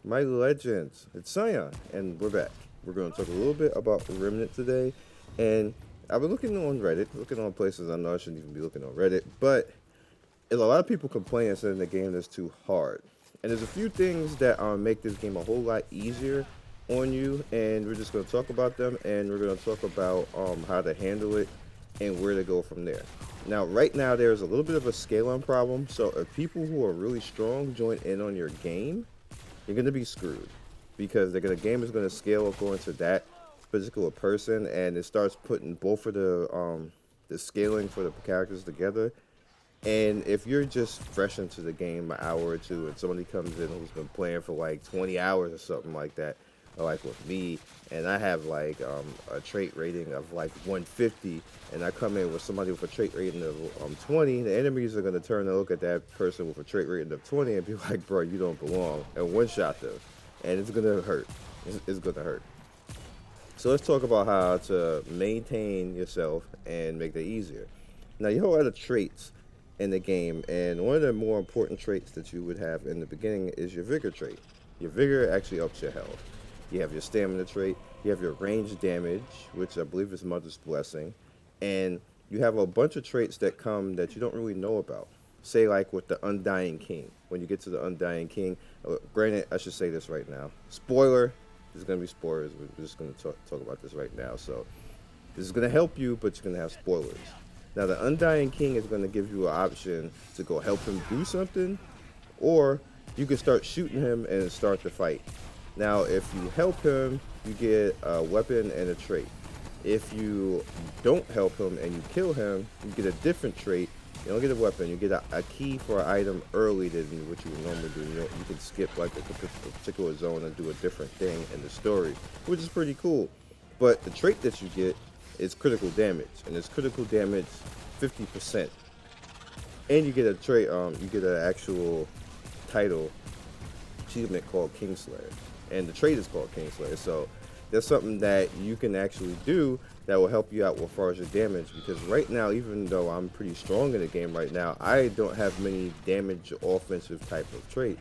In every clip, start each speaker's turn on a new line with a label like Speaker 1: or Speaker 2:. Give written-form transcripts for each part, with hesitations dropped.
Speaker 1: My legends, it's Sion, and we're back. We're going to talk a little bit about Remnant today, and I've been looking on Reddit, looking on places I know I shouldn't even be looking on Reddit, but there's a lot of people complaining saying the game is too hard. And there's a few things that make this game a whole lot easier on you, and we're just going to talk about them, and we're going to talk about how to handle it and where to go from there. Now, right now, there's a little bit of a scaling problem, so if people who are really strong join in on your game, you're going to be screwed because the game is going to scale according to that particular person, and it starts putting both of the scaling for the characters together. And if you're just fresh into the game an hour or two and somebody comes in who's been playing for like 20 hours or something like that, or like with me, and I have like a trait rating of like 150, and I come in with somebody with a trait rating of 20, the enemies are going to turn and look at that person with a trait rating of 20 and be like, bro, you don't belong, and one-shot them. And it's going to hurt. It's going to hurt. So let's talk about how to maintain yourself and make that easier. Now, you have a lot of traits in the game, and one of the more important traits that you would have in the beginning is your vigor trait. Your vigor actually ups your health. You have your stamina trait, you have your range damage, which I believe is Mother's Blessing, and you have a bunch of traits that come that you don't really know about. Say like with the Undying King. When you get to the Undying King, granted, I should say this right now. Spoiler, there's going to be spoilers, we're just going to talk about this right now. So this is going to help you, but you're going to have spoilers. Now the Undying King is going to give you an option to go help him do something, or you can start shooting him and start the fight. Now, if you help him, you get a weapon and a trait. If you don't help him and you kill him, you get a different trait. You don't get a weapon. You get a key for an item early than what you would normally do. You can skip like a particular zone and do a different thing in the story, which is pretty cool. But the trait that you get is critical damage, and it's critical damage 50%. And you get a trait. You get an actual title achievement called Kingslayer. And the trait is called Kingslayer, so that's something that you can actually do that will help you out as far as your damage, because right now, even though I'm pretty strong in the game right now, I don't have many damage offensive type of traits.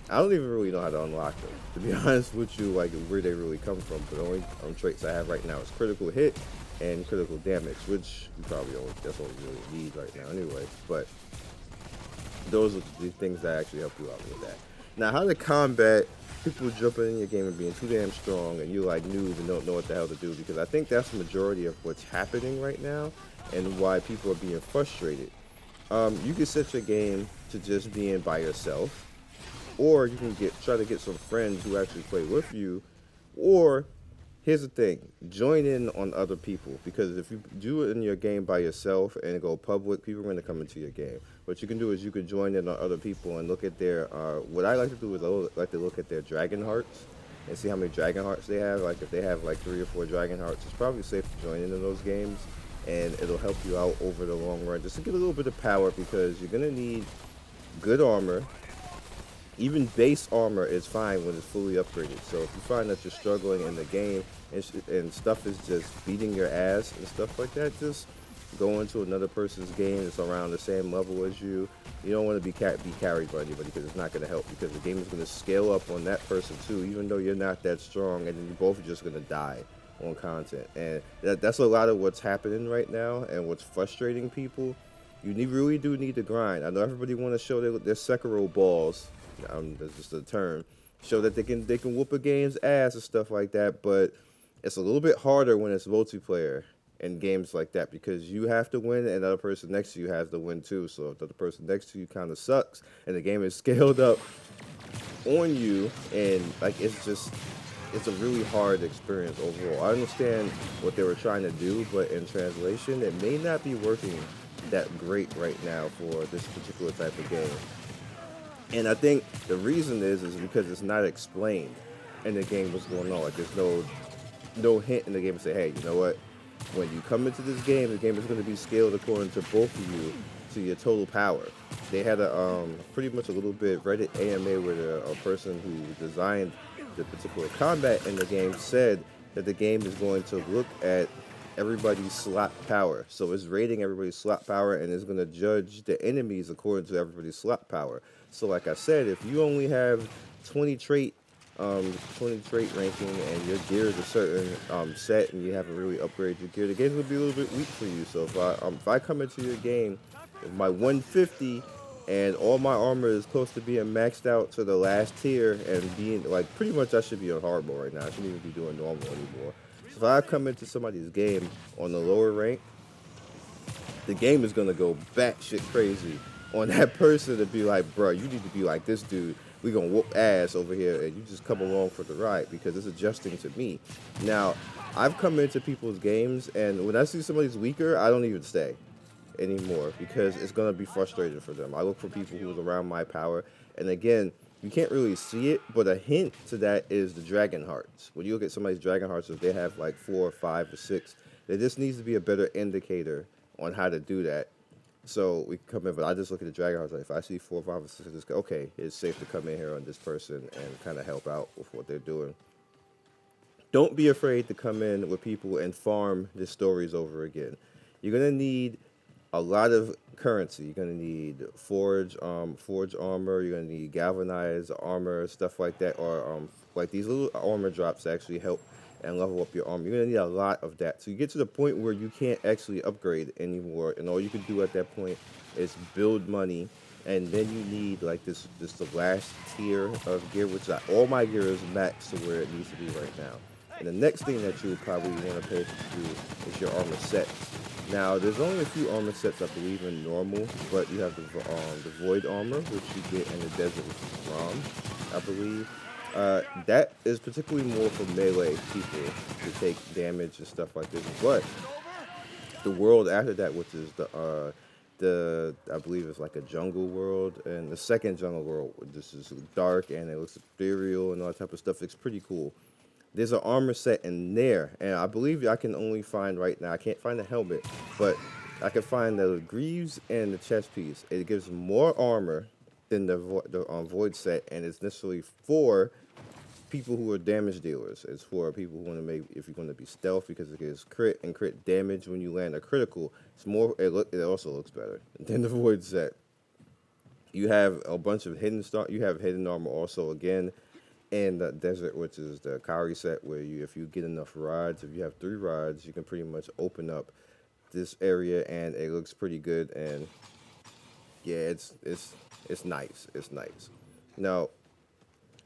Speaker 1: I don't even really know how to unlock them, to be honest with you, like where they really come from. But the only traits I have right now is critical hit and critical damage, which you probably that's all you really need right now anyway. But those are the things that actually help you out with that. Now, how to combat people jumping in your game and being too damn strong and you're like noob and don't know what the hell to do, because I think that's the majority of what's happening right now and why people are being frustrated. You can set your game to just being by yourself, or you can try to get some friends who actually play with you, or here's the thing, join in on other people, because if you do it in your game by yourself and go public, people are going to come into your game. What you can do is you can join in on other people and look at their, what I like to do is I like to look at their Dragonhearts and see how many Dragonhearts they have. Like if they have like 3 or 4 Dragonhearts, it's probably safe to join in those games, and it'll help you out over the long run just to get a little bit of power, because you're going to need good armor. Even base armor is fine when it's fully upgraded. So if you find that you're struggling in the game and stuff is just beating your ass and stuff like that, just go into another person's game that's around the same level as you. You don't want to be carried by anybody, because it's not going to help, because the game is going to scale up on that person too, even though you're not that strong, and then you both are just going to die on content. And that's a lot of what's happening right now and what's frustrating people. You really do need to grind. I know everybody want to show their Sekiro balls. That's just a term. Show that they can whoop a game's ass and stuff like that, but it's a little bit harder when it's multiplayer in games like that, because you have to win and the other person next to you has to win too. So if the other person next to you kind of sucks and the game is scaled up on you, and like it's a really hard experience overall. I understand what they were trying to do, but in translation, it may not be working that great right now for this particular type of game. And I think the reason is because it's not explained in the game what's going on. Like there's no hint in the game to say, hey, you know what? When you come into this game, the game is going to be scaled according to both of you to your total power. They had a pretty much a little bit Reddit AMA where a person who designed the particular combat in the game said that the game is going to look at everybody's slot power. So it's rating everybody's slot power and it's going to judge the enemies according to everybody's slot power. So like I said, if you only have 20 trait 20 trait ranking and your gear is a certain set and you haven't really upgraded your gear, the game's gonna be a little bit weak for you. So if I come into your game with my 150 and all my armor is close to being maxed out to the last tier and being like pretty much I should be on hard mode right now. I shouldn't even be doing normal anymore. So if I come into somebody's game on the lower rank, the game is gonna go batshit crazy on that person to be like, bro, you need to be like this dude. We gonna whoop ass over here, and you just come along for the ride because it's adjusting to me. Now, I've come into people's games, and when I see somebody's weaker, I don't even stay anymore because it's gonna be frustrating for them. I look for people who's around my power, and again, you can't really see it, but a hint to that is the Dragonhearts. When you look at somebody's Dragonhearts, if they have like 4 or 5 or 6, there just needs to be a better indicator on how to do that. So we come in, but I just look at the Dragonhearts. Like if I see 4, 5, or 6, I just go, okay, it's safe to come in here on this person and kind of help out with what they're doing. Don't be afraid to come in with people and farm the stories over again. You're gonna need a lot of currency. You're gonna need forge armor. You're gonna need galvanized armor, stuff like that, or like these little armor drops actually help and level up your armor. You're gonna need a lot of that. So you get to the point where you can't actually upgrade anymore, and all you can do at that point is build money. And then you need like this the last tier of gear, which all my gear is maxed to where it needs to be right now. And the next thing that you would probably want to pay attention to is your armor sets. Now, there's only a few armor sets I believe in normal, but you have the void armor, which you get in the desert with Rom, I believe. That is particularly more for melee people to take damage and stuff like this. But the world after that, which is the I believe it's like a jungle world, and the second jungle world, this is dark and it looks ethereal and all that type of stuff. It's pretty cool. There's an armor set in there, and I believe I can only find right now. I can't find the helmet, but I can find the greaves and the chest piece. It gives more armor than the void set, and it's necessarily for people who are damage dealers. It's for people who want to make if you're going to be stealth because it gives crit and crit damage when you land a critical. It's more. It also looks better than the void set. You have a bunch of hidden You have hidden armor also again in the desert, which is the Kauri set, where if you get enough rods, if you have 3 rods, you can pretty much open up this area, and it looks pretty good. And yeah, it's nice. It's nice. Now,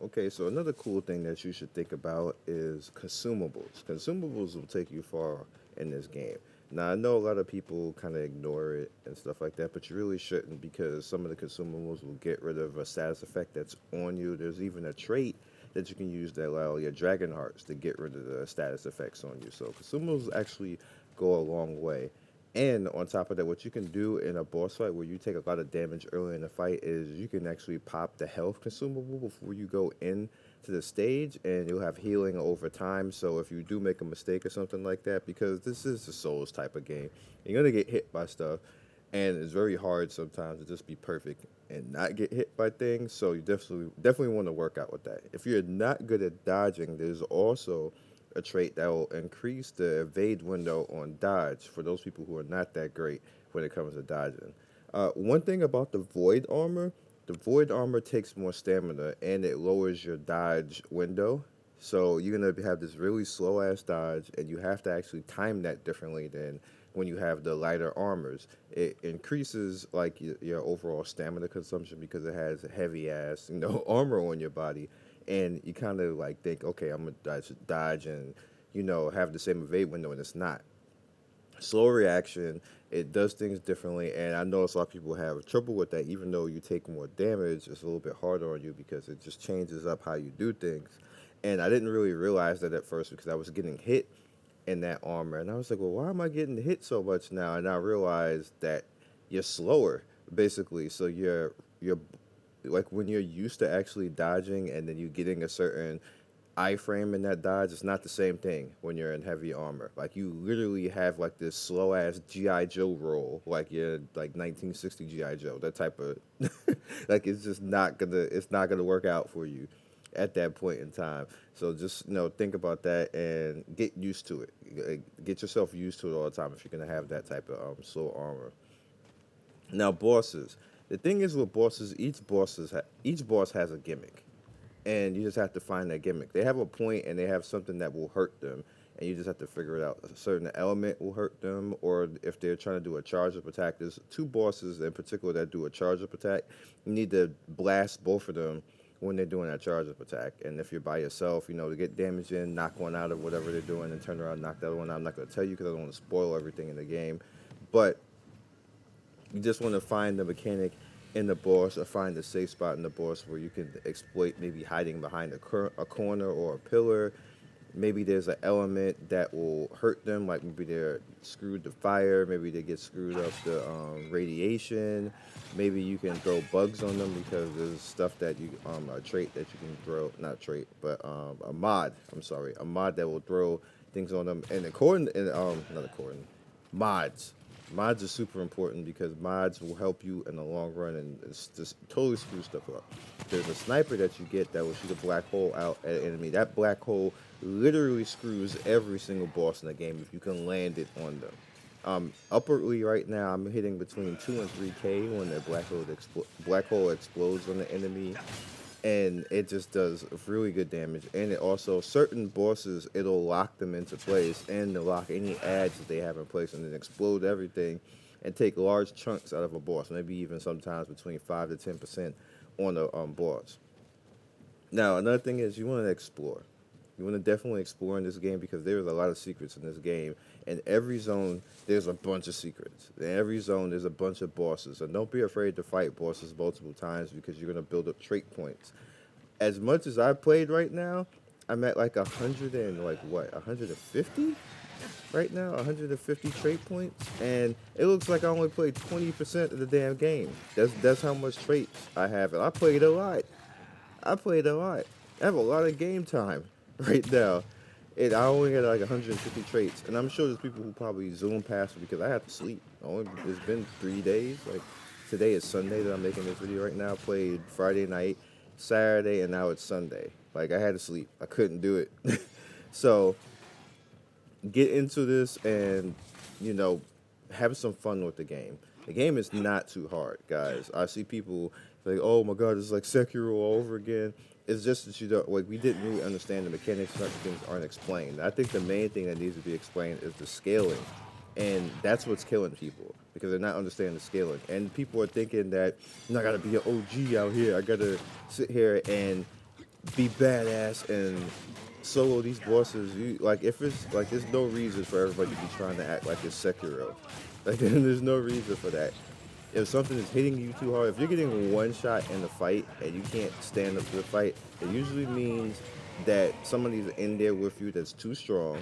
Speaker 1: okay, so another cool thing that you should think about is consumables. Consumables will take you far in this game. Now, I know a lot of people kind of ignore it and stuff like that, but you really shouldn't because some of the consumables will get rid of a status effect that's on you. There's even a trait that you can use that allow your Dragonhearts to get rid of the status effects on you. So consumables actually go a long way. And on top of that, what you can do in a boss fight where you take a lot of damage early in the fight is you can actually pop the health consumable before you go in to the stage, and you'll have healing over time. So if you do make a mistake or something like that, because this is a Souls type of game, you're gonna get hit by stuff, and it's very hard sometimes to just be perfect and not get hit by things. So you definitely want to work out with that. If you're not good at dodging, there's also a trait that will increase the evade window on dodge for those people who are not that great when it comes to dodging. One thing about the void armor takes more stamina and it lowers your dodge window. So you're gonna have this really slow ass dodge, and you have to actually time that differently than when you have the lighter armors. It increases like your overall stamina consumption because it has heavy ass armor on your body, and you kind of like think, okay, I'm gonna dodge and have the same evade window, and it's not. Slow reaction, it does things differently, and I notice a lot of people have trouble with that. Even though you take more damage, it's a little bit harder on you because it just changes up how you do things. And I didn't really realize that at first because I was getting hit in that armor, and I was like, well, why am I getting hit so much now? And I realized that you're slower, basically. So you're like when you're used to actually dodging, and then you getting a certain iframe in that dodge, it's not the same thing when you're in heavy armor. Like you literally have like this slow ass GI Joe roll, like you're like 1960 GI Joe, that type of like it's not gonna work out for you at that point in time. So just think about that and get used to it. Get yourself used to it all the time if you're gonna have that type of slow armor. Now bosses. The thing is with bosses, each boss has a gimmick, and you just have to find that gimmick. They have a point and they have something that will hurt them, and you just have to figure it out. A certain element will hurt them, or if they're trying to do a charge up attack, there's two bosses in particular that do a charge up attack. You need to blast both of them when they're doing that charge up attack. And if you're by yourself, to get damage in, knock one out of whatever they're doing, and turn around and knock the other one out. I'm not going to tell you because I don't want to spoil everything in the game, but you just want to find the mechanic in the boss or find the safe spot in the boss where you can exploit maybe hiding behind a corner or a pillar. Maybe there's an element that will hurt them, like maybe they're screwed to fire, maybe they get screwed up to radiation. Maybe you can throw bugs on them because there's stuff that you a trait that you can throw, not a trait, but a mod. I'm sorry, a mod that will throw things on them. And according, and not according, mods. Mods are super important because mods will help you in the long run and it's just totally screw stuff up. There's a sniper that you get that will shoot a black hole out at an enemy. That black hole literally screws every single boss in the game if you can land it on them. Upwardly right now, I'm hitting between 2 and 3K when the black hole explodes on the enemy, and it just does really good damage. And it also, certain bosses, it'll lock them into place and to lock any adds that they have in place and then explode everything and take large chunks out of a boss, maybe even sometimes between 5 to 10% on a boss. Now, another thing is you want to explore. You want to definitely explore in this game because there's a lot of secrets in this game. In every zone, there's a bunch of secrets. In every zone, there's a bunch of bosses. And don't be afraid to fight bosses multiple times because you're going to build up trait points. As much as I played right now, I'm at like 100 and like what, 150? Right now, 150 trait points. And it looks like I only played 20% of the damn game. That's how much traits I have. And I played a lot. I have a lot of game time right now. And I only got like 150 traits. And I'm sure there's people who probably zoom past it because I have to sleep. It's been 3 days. Like today is Sunday that I'm making this video right now. I played Friday night, Saturday, and now it's Sunday. Like I had to sleep. I couldn't do it. So get into this and, have some fun with the game. The game is not too hard, guys. I see people like, oh my god, it's like Sekiro all over again. It's just that you don't, like, we didn't really understand the mechanics. Certain things aren't explained. I think the main thing that needs to be explained is the scaling. And that's what's killing people because they're not understanding the scaling. And people are thinking that, I gotta be an OG out here. I gotta sit here and be badass and solo these bosses. If it's like, there's no reason for everybody to be trying to act like it's Sekiro. Like, there's no reason for that. If something is hitting you too hard, if you're getting one shot in the fight and you can't stand up to the fight, it usually means that somebody's in there with you that's too strong,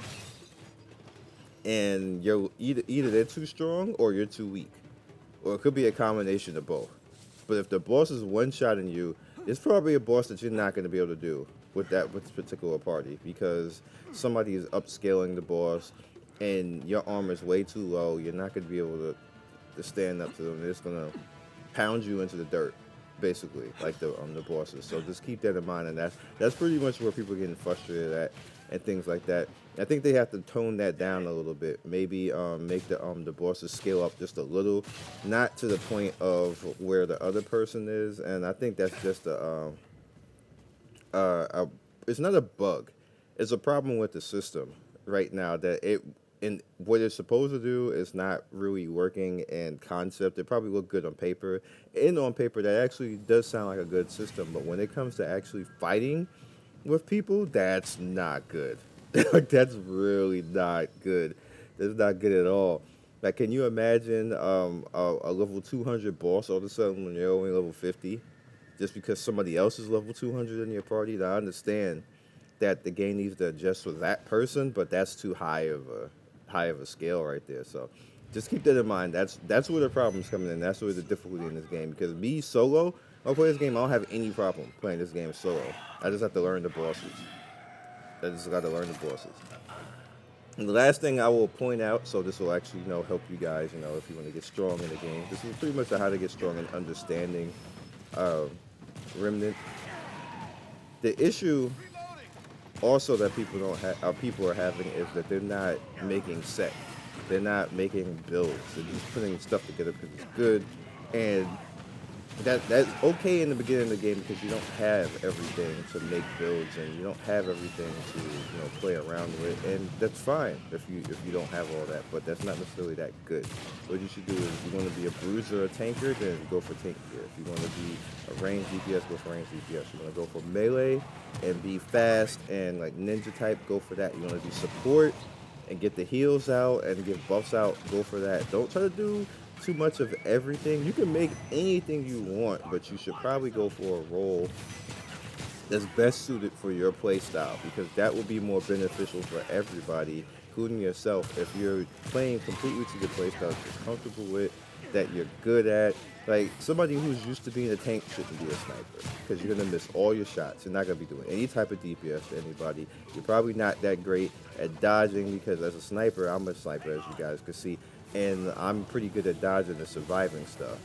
Speaker 1: and you're either they're too strong or you're too weak, or it could be a combination of both. But if the boss is one shotting you, it's probably a boss that you're not going to be able to do with this particular party because somebody is upscaling the boss and your armor is way too low. You're not going to be able to stand up to them. They're just gonna pound you into the dirt, basically, like the bosses. So just keep that in mind, and that's pretty much where people are getting frustrated at and things like that. I think they have to tone that down a little bit. Maybe make the bosses scale up just a little, not to the point of where the other person is. And I think that's just it's not a bug. It's a problem with the system right now that and what it's supposed to do is not really working in concept. It probably look good on paper. And on paper, that actually does sound like a good system. But when it comes to actually fighting with people, that's not good. Like, that's really not good. That's not good at all. Like, can you imagine a level 200 boss all of a sudden when you're only level 50? Just because somebody else is level 200 in your party? Now, I understand that the game needs to adjust for that person, but that's too high of a scale right there. So just keep that in mind. That's where the problem's coming in. That's where the difficulty in this game. Because me solo, I'll play this game. I don't have any problem playing this game solo. I just have to learn the bosses. I just got to learn the bosses. And the last thing I will point out, so this will actually help you guys, if you want to get strong in the game. This is pretty much how to get strong in understanding Remnant. The issue also that people don't have, our people are having, is that they're not making sets. They're not making builds. They're just putting stuff together because it's good, and that's okay in the beginning of the game because you don't have everything to make builds and you don't have everything to play around with, and that's fine if you don't have all that, but that's not necessarily that good. What you should do is, if you want to be a bruiser or tanker, then go for tank gear. If you want to be a range DPS, go for range DPS. You want to go for melee and be fast and like ninja type, go for that. You want to do support and get the heals out and get buffs out, go for that. Don't try to do too much of everything. You can make anything you want, but you should probably go for a role that's best suited for your play style, because that will be more beneficial for everybody, including yourself. If you're playing completely to the play style that you're comfortable with, that you're good at, like somebody who's used to being a tank shouldn't be a sniper, because you're gonna miss all your shots. You're not gonna be doing any type of DPS to anybody. You're probably not that great at dodging, because as a sniper, I'm a sniper, as you guys can see, and I'm pretty good at dodging and surviving stuff,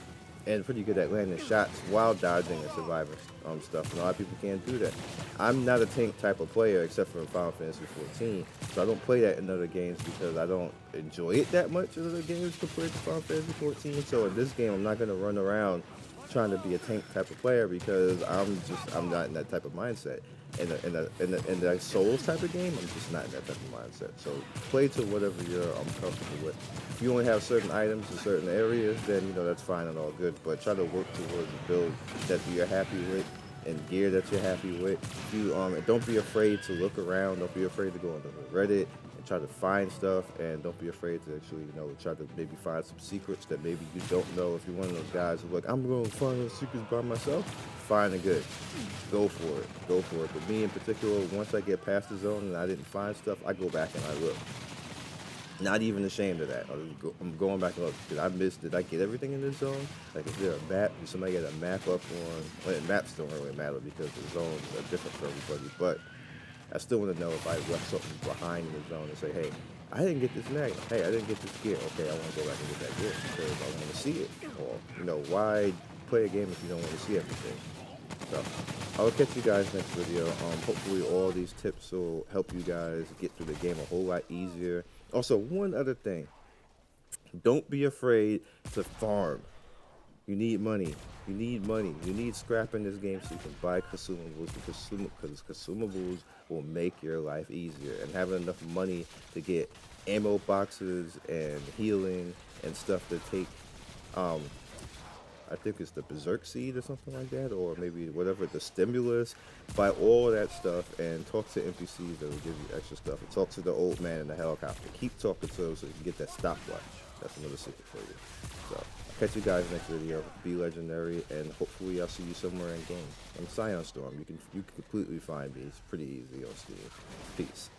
Speaker 1: and pretty good at landing shots while dodging and surviving stuff. And a lot of people can't do that. I'm not a tank type of player, except for in Final Fantasy 14, so I don't play that in other games because I don't enjoy it that much in other games compared to Final Fantasy 14. So in this game, I'm not going to run around trying to be a tank type of player, because I'm not in that type of mindset. In the Souls type of game, I'm just not in that type of mindset. So play to whatever you're comfortable with. If you only have certain items in certain areas, then that's fine and all good. But try to work towards a build that you're happy with and gear that you're happy with. You and don't be afraid to look around. Don't be afraid to go on Reddit and try to find stuff, and don't be afraid to actually try to maybe find some secrets that maybe you don't know. If you're one of those guys who's like, I'm going to find those secrets by myself, fine and good. Go for it. Go for it. But me in particular, once I get past the zone and I didn't find stuff, I go back and I look. Not even ashamed of that. I'm going back and look. Did I get everything in this zone? Like, is there a map? Did somebody get a map up on? Well, maps don't really matter because the zones are different for everybody. But I still want to know if I left something behind in the zone and say, hey, I didn't get this mag. Hey, I didn't get this gear. Okay, I want to go back and get that gear because I want to see it. Or, why play a game if you don't want to see everything? So I'll catch you guys next video. Hopefully all these tips will help you guys get through the game a whole lot easier. Also, one other thing, don't be afraid to farm. You need money. You need money. You need scrap in this game so you can buy consumables, because consumables will make your life easier. And having enough money to get ammo boxes and healing and stuff to take, I think it's the Berserk Seed or something like that, or maybe whatever, the Stimulus. Buy all that stuff and talk to NPCs that will give you extra stuff. And talk to the old man in the helicopter. Keep talking to him so you can get that stopwatch. That's another secret for you. So, I'll catch you guys next video. Be legendary, and hopefully I'll see you somewhere in game. I'm Scion Storm. You can completely find me. It's pretty easy on Steam. Peace.